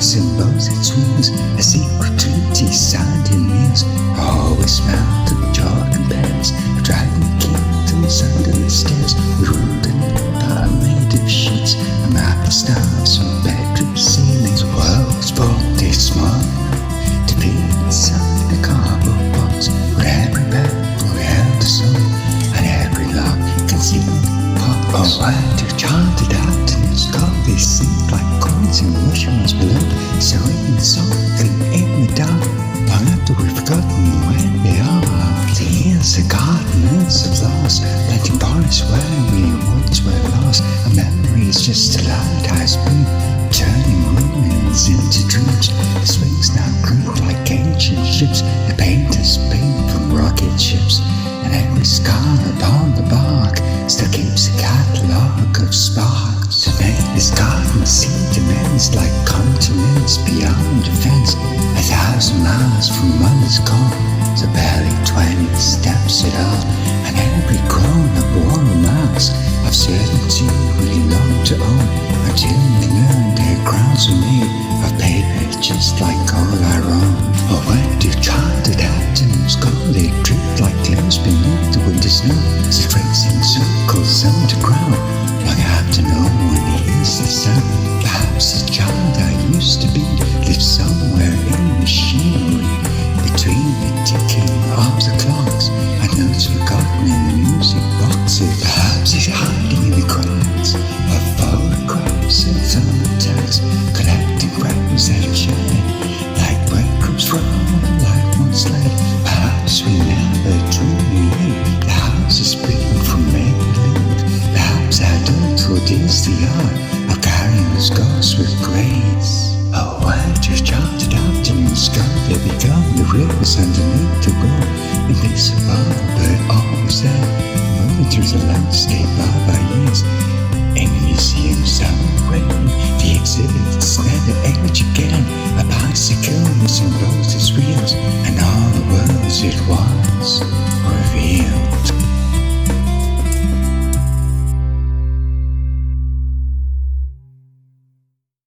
Curious in both its wings, a secret treaty signed in meals. Always smiled to Jordan pairs, driving kingdoms under the stairs. We ruled in our made of sheets, a map of stars from bedroom ceilings. Worlds bold, they small enough to be inside a cardboard box, where every pebble held a soul, and every lock concealed a pox. Oh, why do charted afternoons call they seemed like coins in mushrooms below, swaying softly in the dark, long after we've forgotten where they are. The years are gardeners of loss, letting bodies where we once were lost. A memory is just a lighthouse beam, turning ruins into dreams. The swings now groove like ancient ships, the painters paint from rocket ships, and every scar upon the bark still keeps a catalogue of sparks. To make this garden seem immense, like continents beyond a fence, 1,000 miles from mother's corn, so barely 20 steps at all, and every corner bore a mask of certainty we long to own, until we learn their crowns are made of paper just like all our own. Oh, where do charted afternoons go? They drift like clouds beneath the winter snow, so tracing circles underground, long after no one hears the sound. Perhaps the child I used to be lives somewhere in machinery, between the ticking of the clocks and notes forgotten in the music boxes. Perhaps he's hiding in the cracks of photographs and thumbtacks, collecting fragments that have shed like breadcrumbs from a life once led. Perhaps we never truly live, the house is built from make-believe. Perhaps adulthood is the art of carrying those ghosts with grace. Oh, where do charted afternoons go? They become the rivers underneath the road, invisible but always there, moving through the landscape of our years. In museums rain, the exhibits never age again. A bicycle missing both its wheels, and all the world it was.